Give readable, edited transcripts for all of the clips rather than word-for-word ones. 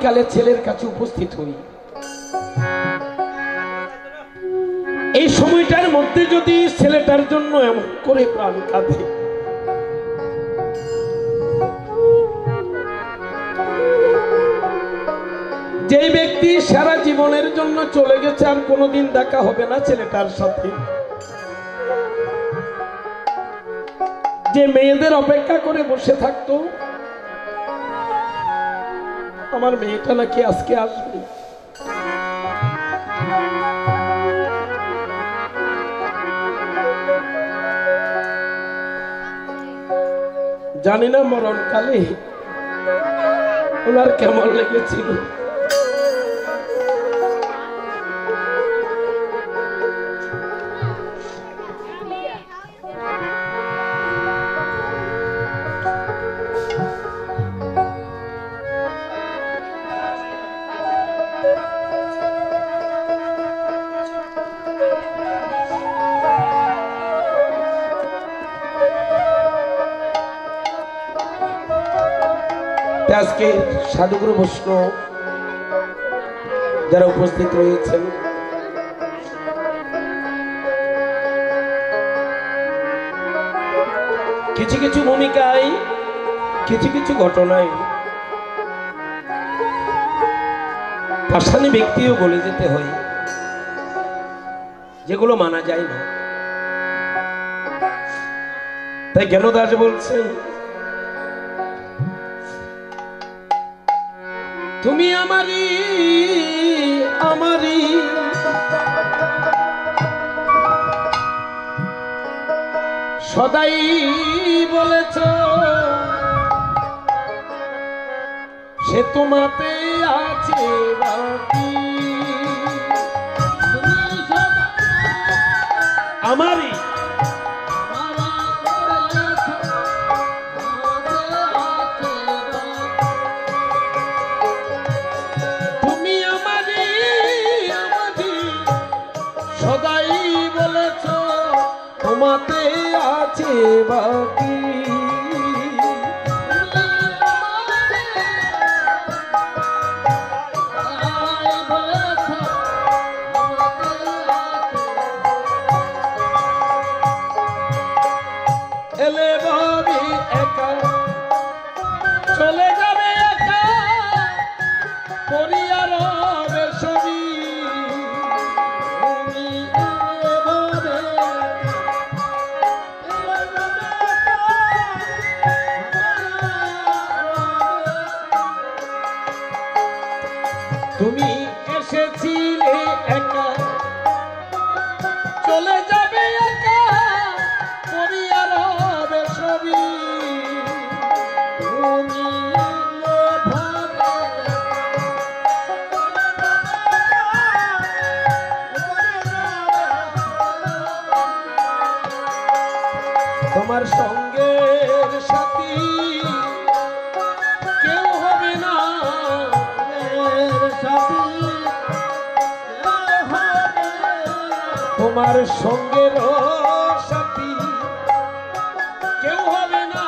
বিকালে ছেলের কাছে উপস্থিত হই। এই সময়টার মধ্যে যদি ছেলেটার জন্য এমন করে প্রাণ কাঁদে, যে ব্যক্তি সারা জীবনের জন্য চলে গেছে, আর কোনোদিন দেখা হবে না ছেলেটার সাথে, যে মেয়েদের অপেক্ষা করে বসে থাকতো আমার মেয়েটা নাকি আজকে আসবে, জানি না মরণকালে ওনার কেমন লেগেছিল। আজকে সাধুগুরু বৈষ্ণব যারা উপস্থিত রয়েছেন, কিছু কিছু ভূমিকায়, কিছু কিছু ঘটনায় পাষাণী ব্যক্তিও বলে যেতে হয়, যেগুলো মানা যায় না। তাই জ্ঞানদাস বলছেন, তুমি আমারি আমারি সদাই বলেছ, সে তোমাতে আছে বাকি। আমারি তোমাতে আছে বাকি, এলে ভাবি একা চলে যাবে একা করিয়ার বেশবি। তুমি এসেছিলে একা চলে যাবে একা করিয়ার হবে ছবি। তোমার সঙ্গের সাথী কেউ হবে না, তোমার সঙ্গের সাথী কেউ হবে না,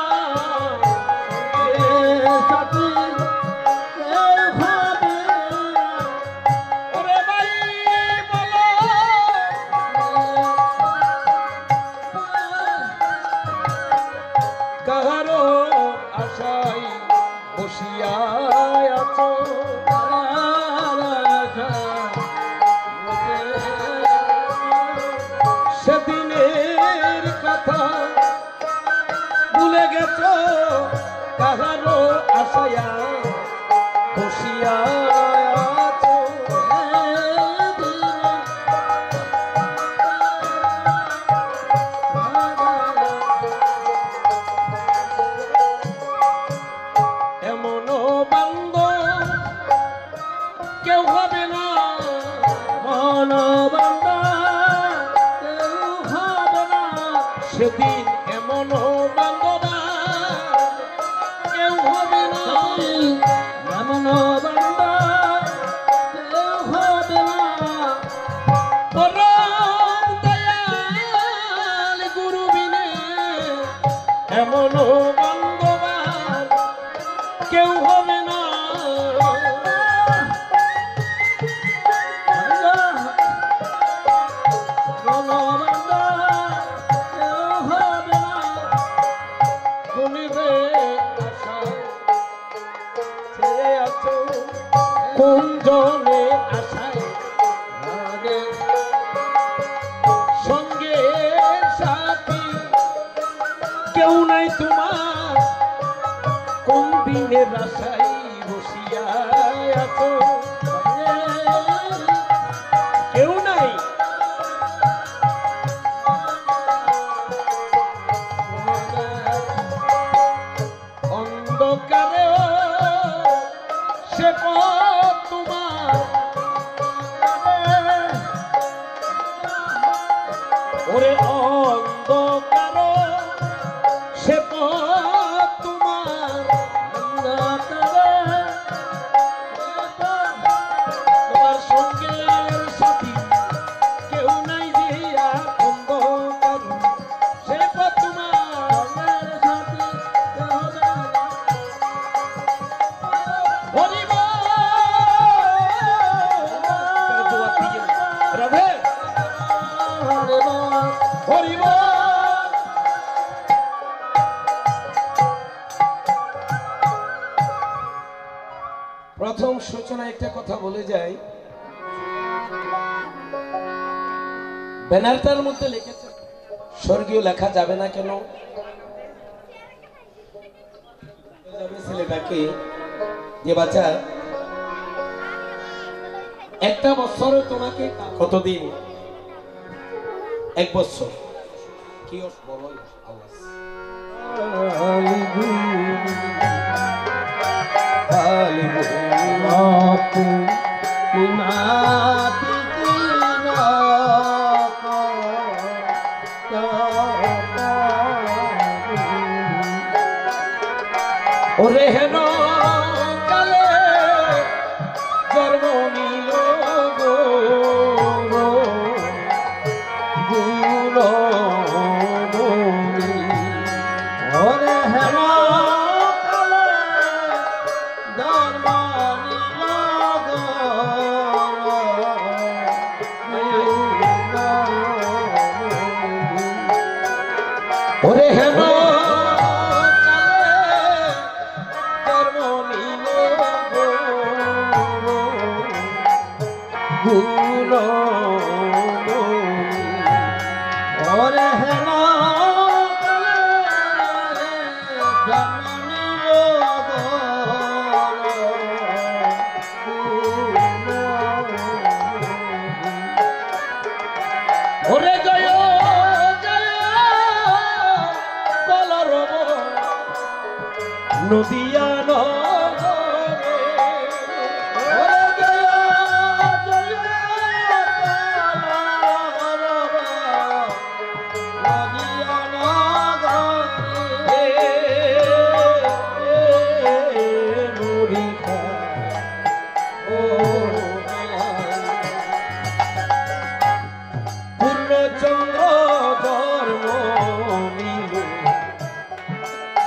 সাথী কেউ হবে। ওরে ভাই বলো কাহারো আশায় বসিয়া আছো, সেদিনের কথা ভুলে গেছো, কাহারো আশায়া বসিয়া আছো। এমন বান্ধব কেউ হবে না, মন বান্ধব সেদিন এমন বান্ধব কেউ হবে না, এমন বান্ধব আছো কোন জনে আশায় সঙ্গে সাথী কেউ নাই তোমার কোন দিনের আশায় বসিয়া আছো কেউ নাই অন্ধকারে সে পথ তোমার ওরে অন্ধকার সে পথ তোমার তোমার সঙ্গের সাথী কেউ নাই দিয়া অন্ধকার সে পথ তোমার সাথী হরিব রাধে হরিব প্রথম সূচনা একটা কথা বলে যাই ব্যানারটার মধ্যে লিখেছে স্বর্গীয় লেখা যাবে না কেন যাবে ছেলেটাকে যে বাচ্চা একটা বছরে তোমাকে কতদিন এক বছর কি বলো আওয়াজ ওরে হেন কালে জন্ম নিল গো ওরে হেন কালে জন্ম ওরে হেন ওরে জয় জয় কলরব নদিয়া নগরে ওরে জয় জয় কলরব নদিয়া নগরে মুড়িখা ও চন্দ্র ধর্ম নিল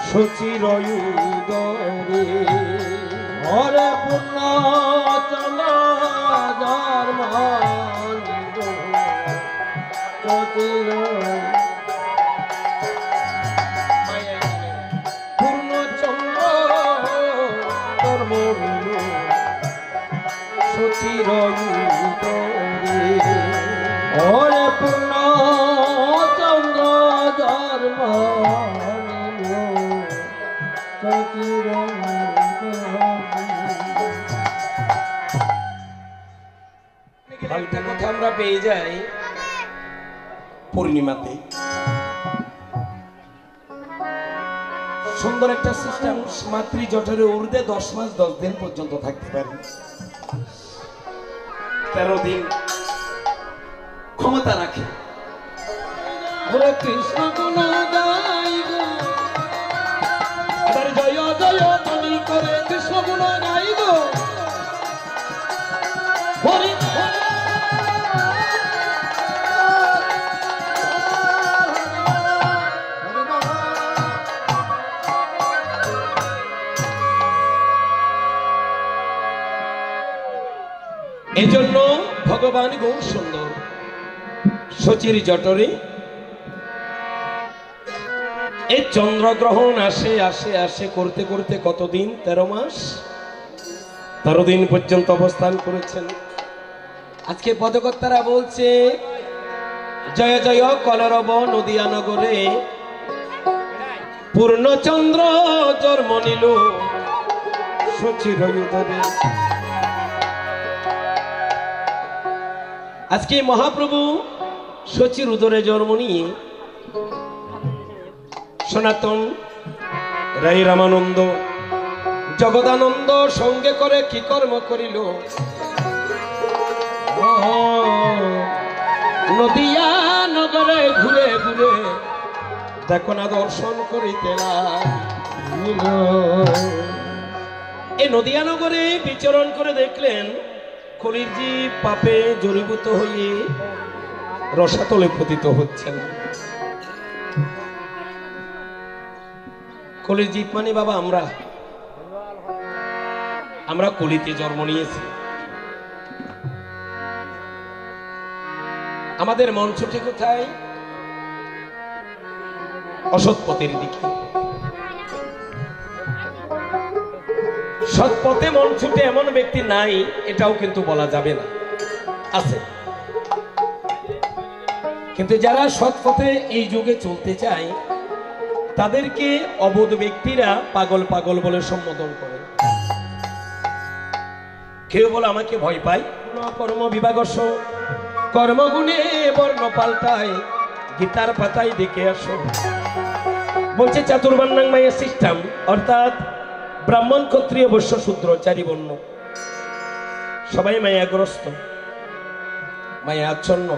সচির উদরে হরে পূর্ণ চন্দ্র ধর্ম নিল সচির পূর্ণ চন্দ্র ধর্ম নিল সচির উদরে ওরে পূর্ণ চন্দ্র ধর্ম একটা কথা আমরা পেয়ে যাই পূর্ণিমাতে সুন্দর একটা সিস্টেম মাতৃ জঠরে ঊর্ধ্বে 10 মাস 10 দিন পর্যন্ত থাকতে পারে 13 দিন ক্ষমতা রাখে হরে কৃষ্ণ গুণ গাই গো এবার জয় জয় ধ্বনি করে কৃষ্ণ গুণ গাই গো হরি এজন্য ভগবান গৌর সুন্দর সচির জটরে এই চন্দ্রগ্রহণ আসে আসে আসে করতে করতে কতদিন 13 মাস ততদিন পর্যন্ত অবস্থান করেছেন। আজকে পদকর্তারা বলছে জয় জয় কলরব নদিয়া নগরে পূর্ণচন্দ্র জন্ম নিল শচীর উদরে। আজকে মহাপ্রভু শচীর উদরে জন্ম নিয়ে সনাতন রাই রামানন্দ জগদানন্দ সঙ্গে করে কি কর্ম করিল, নদিয়া নগরে ঘুরে ঘুরে দেখো না দর্শন করিতে লাগিল। এই নদিয়া নগরে বিচরণ করে দেখলেন কলির জীব পাপে জড়ীভূত হয়ে রসাতলে পতিত হচ্ছেন। কলির জীব মানে বাবা আমরা কলিতে জন্ম নিয়েছি। আমাদের মন ছুটে কোথায়? অসৎ পথের দিকে। সৎ পথে মন ছুটে এমন ব্যক্তি নাই এটাও কিন্তু বলা যাবে না, আছে। কিন্তু যারা সৎ পথে এই যুগে চলতে চায় তাদেরকে অবোধ ব্যক্তিরা পাগল পাগল বলে সম্বোধন করে। কেউ বলে আমাকে ভয় পাই, কর্ম বিভাগস্য কর্মগুণে বর্ণ পাল্টায়, গীতার পাতায় দেখে আসো। বলছে চাতুর্বর্ণাং মায়া সিস্টেম, অর্থাৎ ব্রাহ্মণ ক্ষত্রিয় বৈশ্য শূদ্র চারি বর্ণ সবাই মায়াগ্রস্ত, মায়া আচ্ছন্ন।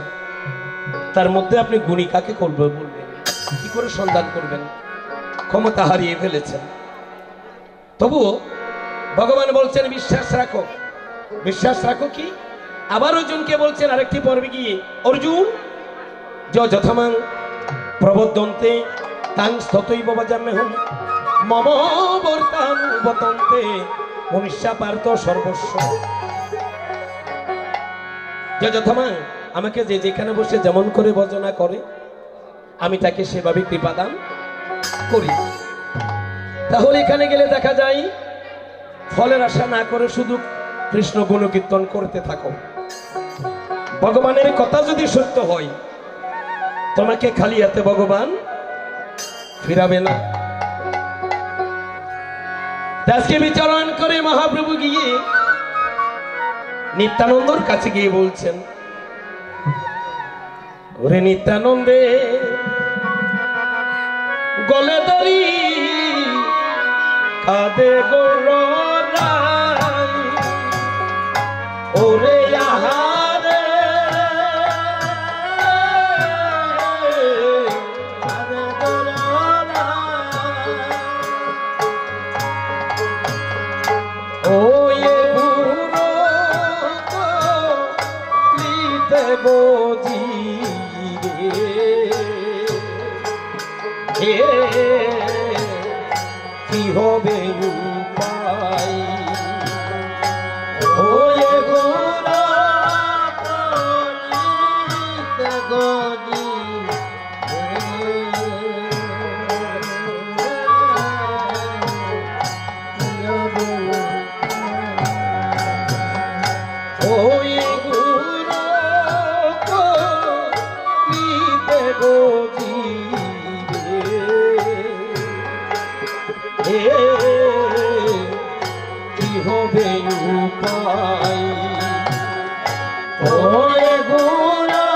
তার মধ্যে আপনি গুণী কাকে বলবেন, কি করে সন্ধান করবেন? ক্ষমতা হারিয়ে ফেলেছেন। তবুও ভগবান বলছেন বিশ্বাস রাখো। বিশ্বাস রাখো কি? আবার অর্জুনকে বলছেন আরেকটি পর্বে গিয়ে, অর্জুন যথামাং প্রবদন্তে তাং স্ততৈব বজাম্যহম মম বর্তানুবতন্তে মনুষ্যা পার্থ সর্বস্ব। যথামাং, আমাকে যে যেখানে বসে যেমন করে ভজনা করে আমি তাকে সেভাবে কৃপাদান করি। তাহলে এখানে গেলে দেখা যায় ফলের আশা না করে শুধু কৃষ্ণ গুণকীর্তন করতে থাকো। ভগবানের কথা যদি সত্য হয় তোমাকে খালি হাতে ভগবান ফিরাবে না। আজকে বিচরণ করে মহাপ্রভু গিয়ে নিত্যানন্দর কাছে গিয়ে বলছেন, ওরে নিত্যানন্দে গলে দড়ি কাঁদে গৌরাই, ওরে আহারে কাঁদে গৌরাই, ও এ বুড়ো লিতে বোঝি কি হবে উপায়, ওয়ে গোরা গনি ওয়ে গোরা গনি গনি কি হবে উপায়, ওরে গোরা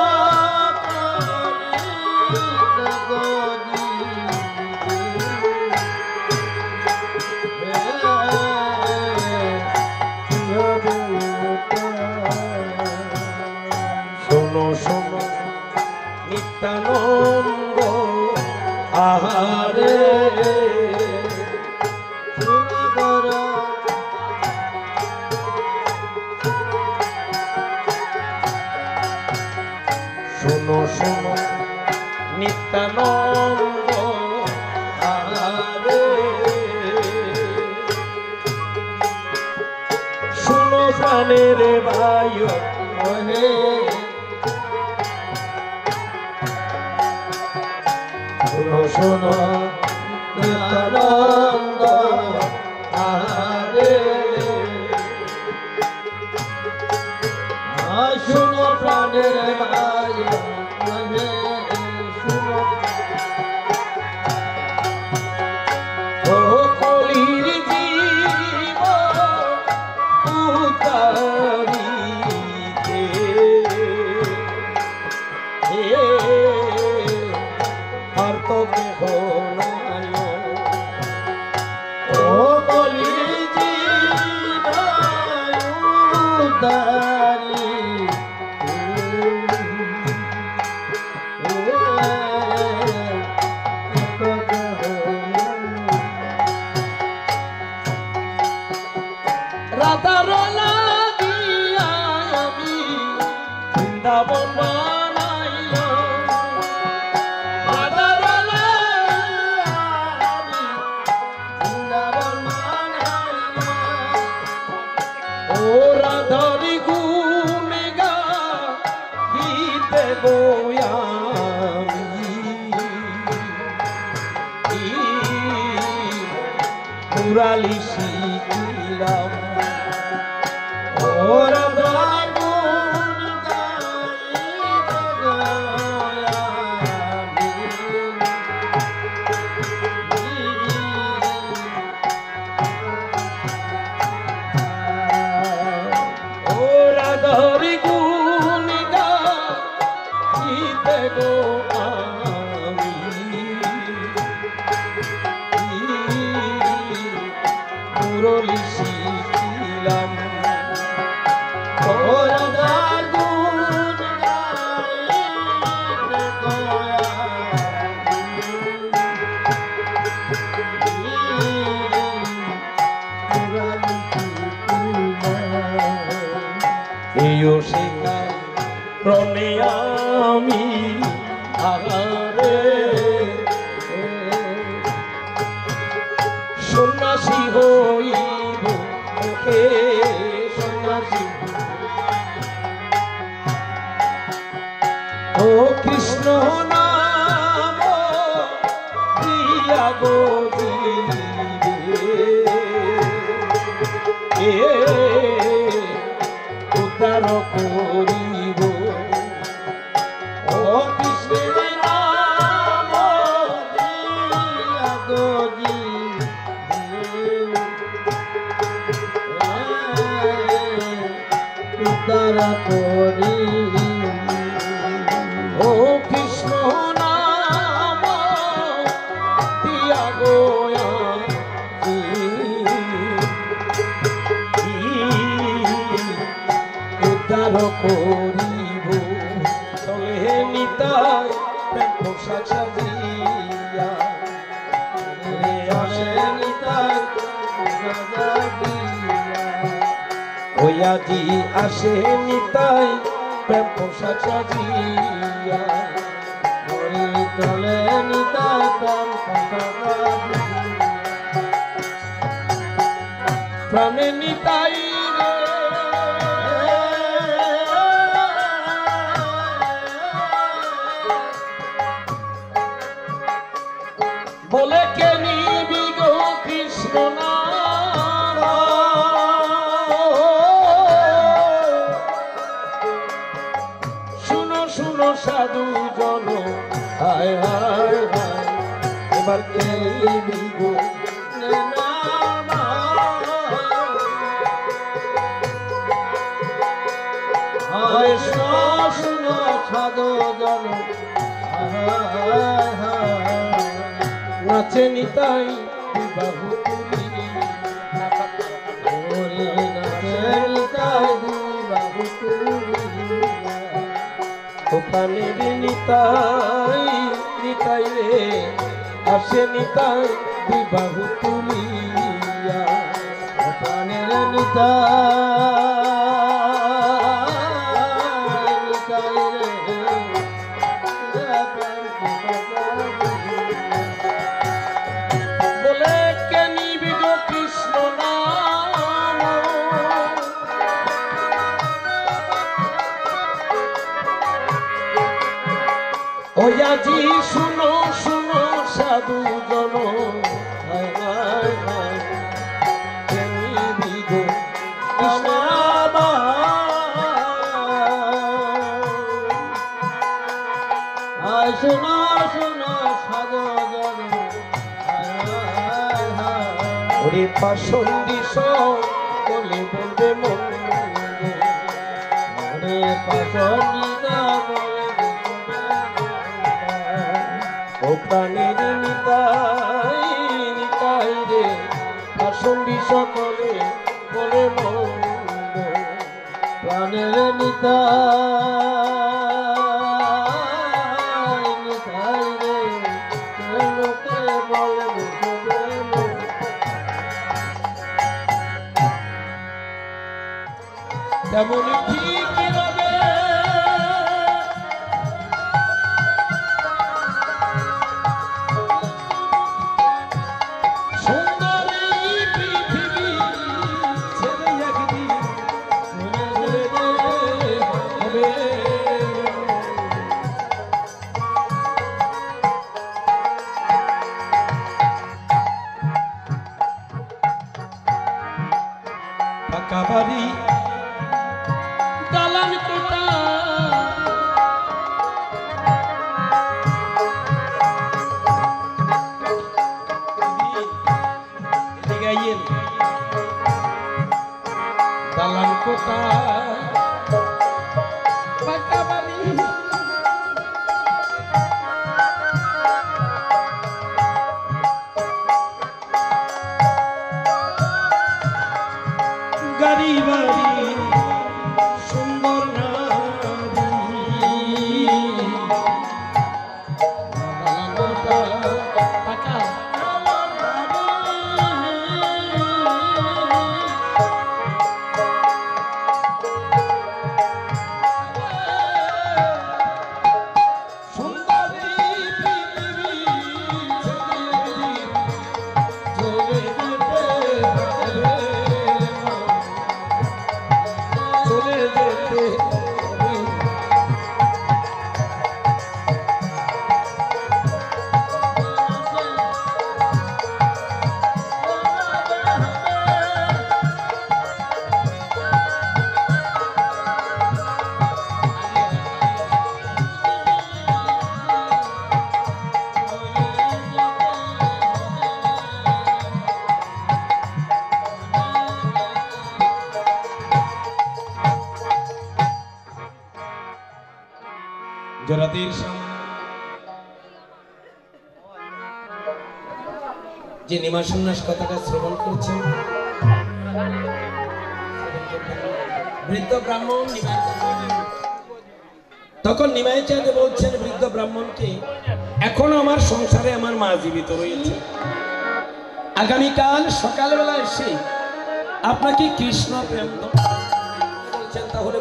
শোনো শোনো নিত্যানন্দ আহারে, শোনো শোনো নিত্যানন্দ আহারে, শোনো প্রাণের ভাই ওহে, শোনো শোনো নিত্যানন্দ আহারে, শুনো প্রাণের ভাই শুনো ও কলির জীব উতারিতে আর তো কেহ নাই ও কলির জীব উদারি রাধার লাগিয়া আমি বৃন্দাবন বানাইলাম রাধার লাগিয়া আমি বৃন্দাবন বানাইলাম ও রাধার গুণ গাইতে গোয়ামি মুরালি শিখিলাম ওরা বাগুন গাইতে ও রাধার গুণ গাইতে গো আমি মুরলি শিখিলাম ওরা বাগুন গাইতে এও শেখা প্রণে আমি আহারে সন্ন্যাসী হইব মুখে সন্ন্যাসী ও কৃষ্ণ নাম দিয়া গো উদ্ধার করিব ও কৃষ্ণের নাম দিয়া গজি তারা করি ও কৃষ্ণ নাম দিয়া গোয়া উদ্ধার করিব চলে নিতাই প্রেম পোশাক সাজিয়া রে আসে নিতাই ওই আজি আসে নিতাই প্রেম পোশাক সাজিয়া চলে নিতাই প্রাণে নিতাই রে বলে কে নিবি গো কৃষ্ণ নাম শুনো শুনো সাধু জন হায় হায় হায় এবার কে নিবি গো শুনো সাধু জন নাচে নিতাই বাহু তুলি ওখানের নিতাই নিতাই রে আসে নিতাই বাহু তুলিয়া প্রাণের নিতাই বলে কে নিবি গো কৃষ্ণ নাম ওই আজি শুনো শুনো সাধু জন হায় হায় হায় কে নিবি গো কৃষ্ণ নাম ওরে পাষণ্ডী সকলে বলবে মন ওরে পাষণ্ডিতা বলে ও প্রাণের নিতাই নিতাই রে পাষণ্ডী সকলে বলে মন প্রাণের নিতাই নিতাই রে লোকে বলে তেমন ঠিক হবে সুন্দর এই পৃথিবী ছেড়ে একদিন চলে যেতে হবে। পাকা বাড়ি দালান কোটা দালান কোটা পাকা বাড়ি গাড়ি বাড়ি সুন্দর জরাদের সামনে যে নিমা সন্ন্যাস কথাটা শ্রবণ করছেন বৃদ্ধ ব্রাহ্মণ তখন নিমাই চাঁদে বলছেন বৃদ্ধ ব্রাহ্মণকে, এখনো আমার সংসারে আমার মা জীবিত রয়েছে, আগামীকাল সকালবেলা এসে আপনাকে কৃষ্ণ প্রেম বলছেন, তাহলে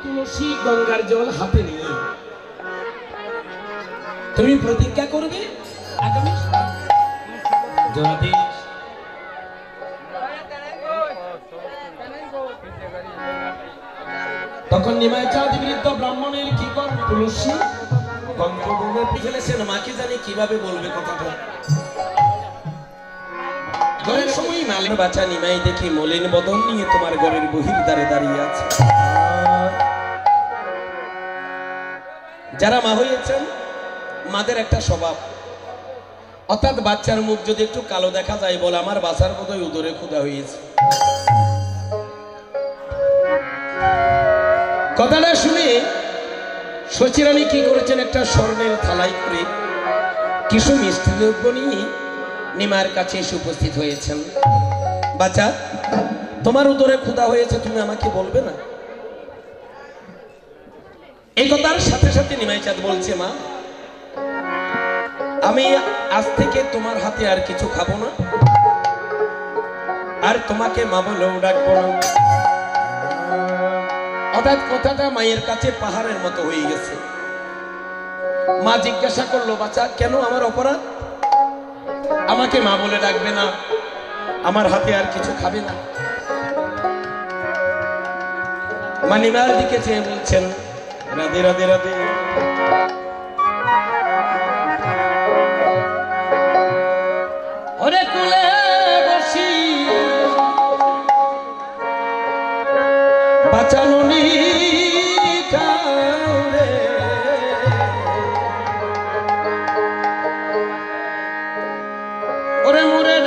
তুলসী গঙ্গার জল হাতে নিয়ে তুমি প্রতিজ্ঞা করবে আগামী জনাদেশ। তখন নিমাই চাঁদ বৃদ্ধ ব্রাহ্মণের কি কর তুলসী গঙ্গা ফেলেছেন, মাকে জানি কিভাবে বলবে কথাটা। ঘরের সময় মালিক বাচ্চা নিমাই দেখি মলিন বদন নিয়ে তোমার ঘরের বহির দ্বারে দাঁড়িয়ে আছে। যারা মা হয়েছেন মাদের একটা স্বভাব, অর্থাৎ বাচ্চার মুখ যদি একটু কালো দেখা যায় বলে আমার বাচ্চার বোধহয় উদরে ক্ষুধা হয়েছে। কথাটা শুনে শচীরানী কি করেছেন, একটা স্বর্ণের থালাই করে কিছু মিষ্টি দ্রব্য নিয়ে নিমার কাছে এসে উপস্থিত হয়েছেন। বাচ্চা, তোমার উদরে ক্ষুধা হয়েছে, তুমি আমাকে বলবে না? এই কথার সাথে সাথে নিমাই চাঁদ বলছে, মা আমি আজ থেকে তোমার হাতে আর কিছু খাবো না, আর তোমাকে মা বলেও ডাকবো না। অর্থাৎ কথাটা মায়ের কাছে পাহাড়ের মতো হয়ে গেছে। মা জিজ্ঞাসা করলো, বাচ্চা কেন আমার অপরাধ? আমাকে মা বলে ডাকবে না, আমার হাতে আর কিছু খাবে না। মা নিমার দিকে চেয়ে বলছেন, রাধে রাধে রাধে। ওরে কুলে বসি বাঁচানো নি কাউরে, ওরে মোরে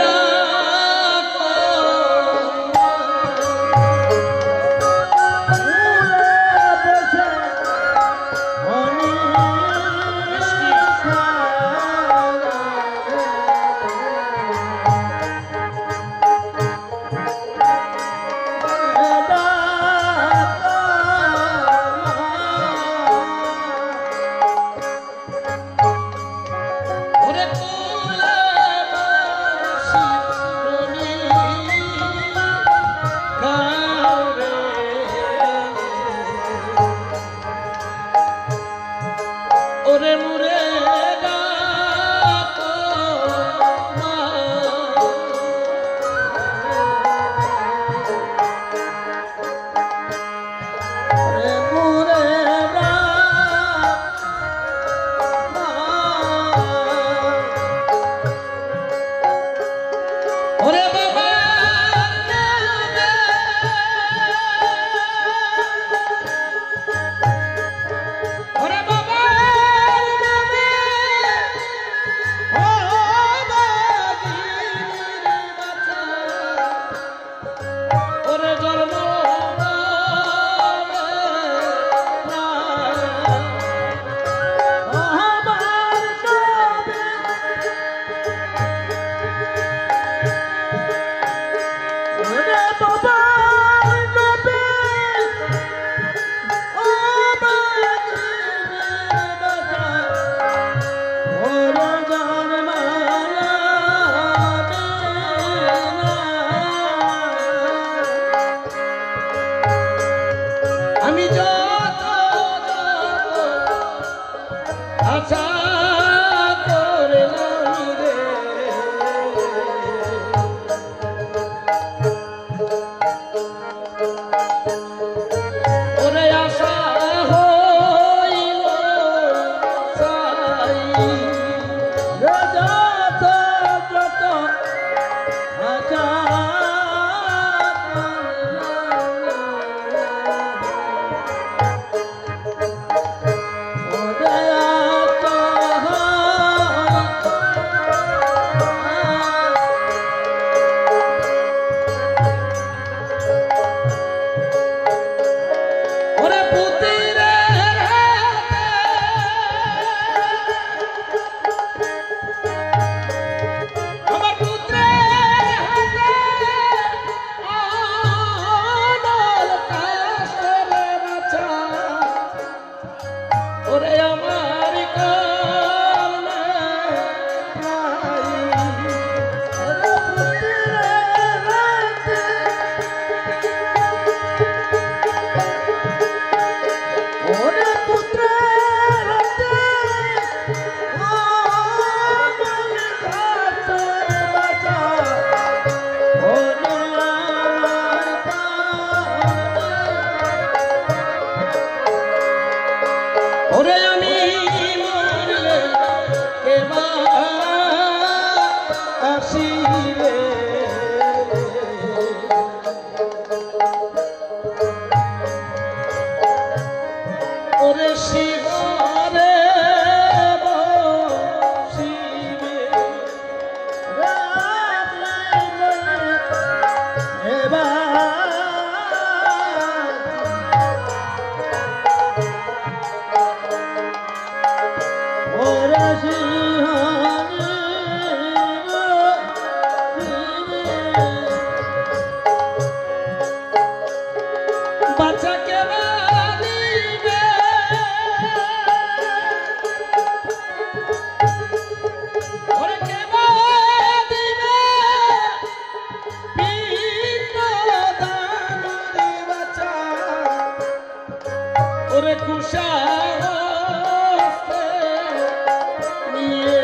আমি যত আশা করলাম রে, ওরে আশা হইল সাই, যত যত আশা ওরে পুতির আমার পুত্রের হাতে অনল কাশের বাছা, ওরে আমার কর্ণে ওরে পুত্রের হাতে অমল কাশের বাছা, ওরে আমার ওরে আমি মরলে কেবা আসিবে, ওরে শিবরে বসিবে, বাচ্চা কেবা দিবে, ওরে কেবা দিবে পিণ্ড দান রে বাচ্চা, ওরে কুশা হস্তে নিয়ে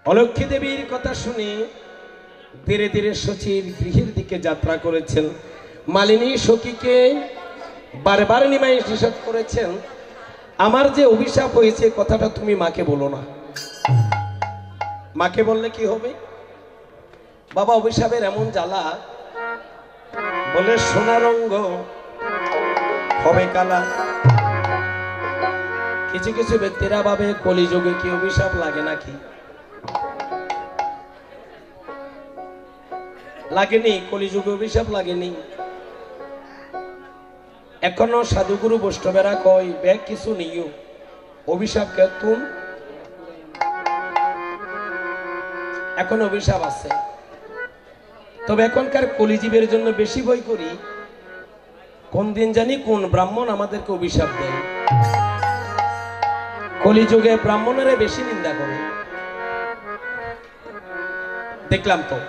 অলক্ষ্মী দেবীর কথা শুনে ধীরে ধীরে শচীর গৃহের দিকে যাত্রা করেছেন। মালিনী সখীকে বারবার নিমাই নিষেধ করেছেন, আমার যে অভিশাপ হয়েছে কথাটা তুমি মাকে বলো না। মাকে বললে কি হবে বাবা, অভিশাপের এমন জ্বালা, বলে সোনা রঙ্গ হবে কালা। কিছু কিছু ব্যক্তিরা ভাবে কলিযুগে কি অভিশাপ লাগে নাকি? লাগেনি, কলিযুগে অভিশাপ লাগেনি। এখনো সাধুগুরু বৈষ্ণবেরা কয় ব্যাগ কিছু নিও, অভিশাপ কেতুন এখন অভিশাপ আছে। তবে এখনকার কলিজীবের জন্য বেশি ভয় করি, কোন দিন জানি কোন ব্রাহ্মণ আমাদেরকে অভিশাপ দেয়। কলিযুগে ব্রাহ্মণেরা বেশি নিন্দা করে, দেখলাম তো।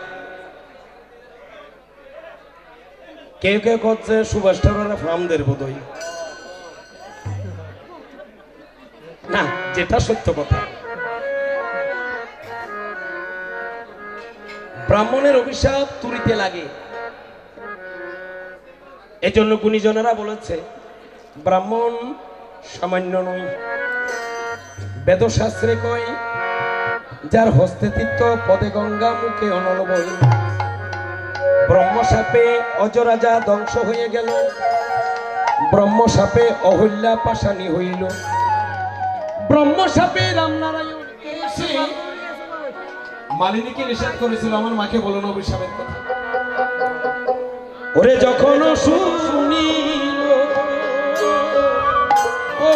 কেউ কেউ করছে সুভাষচন্দ্র ফার্মদের বোধই না, যেটা সত্য কথা। ব্রাহ্মণের অভিশাপ তুরিতে লাগে, এজন্য গুণীজনেরা বলেছে ব্রাহ্মণ সামান্য নয়। বেদশাস্ত্রে কয় যার হস্তে তীর্থ পদে গঙ্গা মুখে অনল বই। ব্রহ্মশাপে অজরাজা ধ্বংস হয়ে গেল, ব্রহ্মশাপে অহল্যা পাশানি হইল, ব্রহ্মশাপে রামনারায়ণ এসে মালিনীকে নিষেধ করেছিল আমার মাকে বলুন অভিশাপের কথা। ওরে যখন শুনিল ও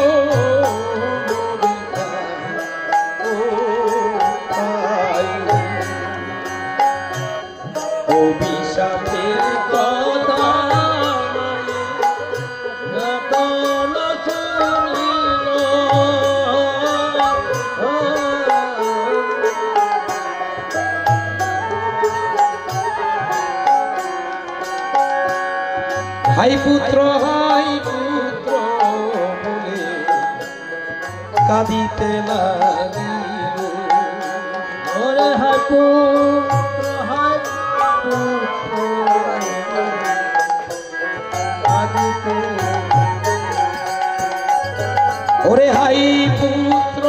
অভিশাপের কথা যখন শুনিল হাই পুত্র বলে কাঁদিতে লাগিল। ওরে হাই পুত্র কাঁদিতে ওরে হাই পুত্র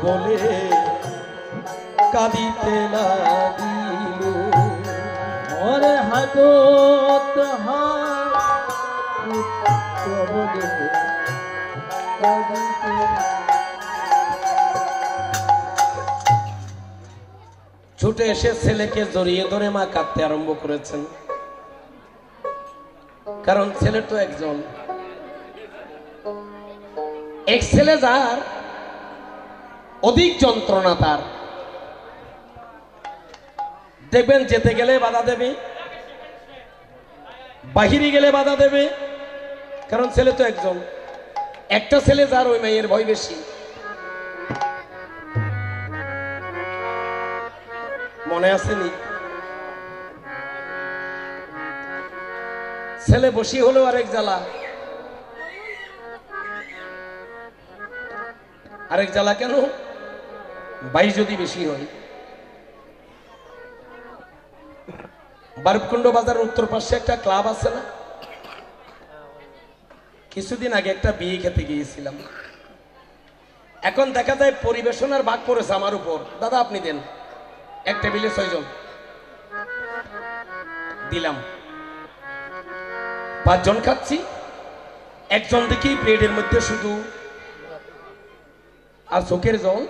বলে কাঁদিতে লাগিল। ওরে হাই পুত্র বলে কাঁদিতে ছুটে এসে ছেলেকে জড়িয়ে ধরে মা কাঁদতে আরম্ভ করেছেন। কারণ ছেলে তো একজন, এক ছেলে যার অধিক যন্ত্রণা তার। দেখবেন যেতে গেলে বাধা দেবে, বাহিরে গেলে বাধা দেবে, কারণ ছেলে তো একজন। একটা ছেলে যার ওই মেয়ের ভয় বেশি। মনে আসেনি? ছেলে বসি হলো আরেক জ্বালা, আরেক জ্বালা কেন? ভাই যদি বেশি হয়। বারবকুণ্ড বাজার উত্তর পাশে একটা ক্লাব আছে না, কিছুদিন আগে একটা বিয়ে খেতে গিয়েছিলাম। এখন দেখা যায় পরিবেশনার ভাগ পড়েছে আমার উপর। দাদা আপনি দেন, এক টেবিলে 6 জন দিলাম, 5 জন খাচ্ছি। একজন দেখি প্লেটের মধ্যে শুধু আর চোখের জল।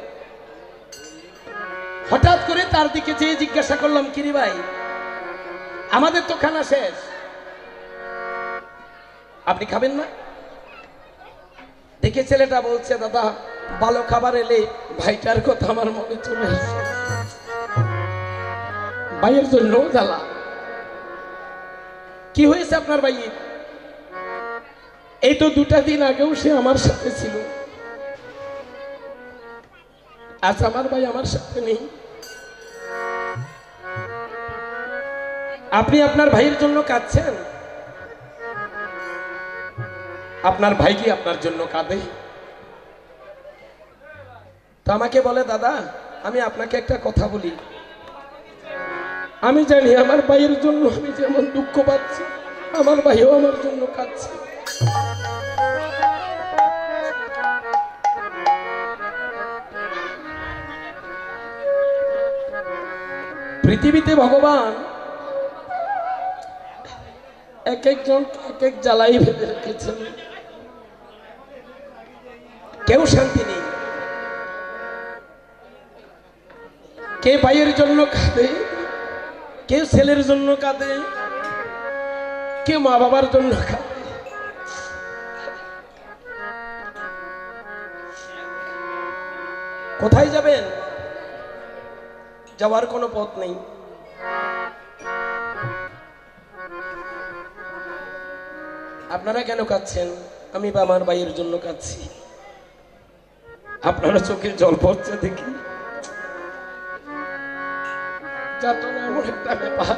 হঠাৎ করে তার দিকে যেয়ে জিজ্ঞাসা করলাম, কিরে ভাই আমাদের তো খানা শেষ, আপনি খাবেন না? দেখে ছেলেটা বলছে, দাদা ভালো খাবার এলে ভাইটার কথা আমার মনে চলে আসে, ভাইয়ের জন্য জ্বালা। কি হয়েছে আপনার ভাইয়ের? এই তো 2টা দিন আগেও সে আমার সাথে ছিল, আজ আমার ভাই আমার সাথে নেই। আপনি আপনার ভাইয়ের জন্য কাঁদছেন, আপনার ভাই কি আপনার জন্য কাঁদে? তো আমাকে বলে, দাদা আমি আপনাকে একটা কথা বলি, আমি জানি আমার ভাইয়ের জন্য আমি যেমন দুঃখ পাচ্ছি, আমার ভাইও আমার জন্য কাঁদছে। পৃথিবীতে ভগবান এক একজন এক এক জ্বালাই ভেবে রেখেছেন। কেউ শান্তি নেই, কে ভাইয়ের জন্য কাঁদে, কেউ ছেলের জন্য কাঁদে, কেউ মা বাবার জন্য কাঁদে। কোথায় যাবেন? যাওয়ার কোনো পথ নেই। আপনারা কেন কাঁদছেন? আমি বা আমার ভাইয়ের জন্য কাঁদছি। আপনারা চোখে জল পড়ছে দেখি, যাতনা এমন একটা ব্যাপার।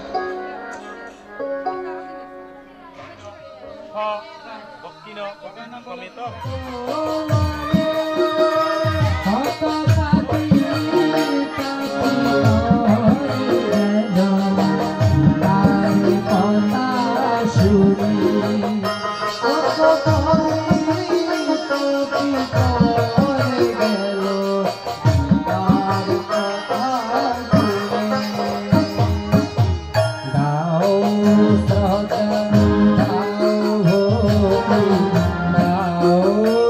Oh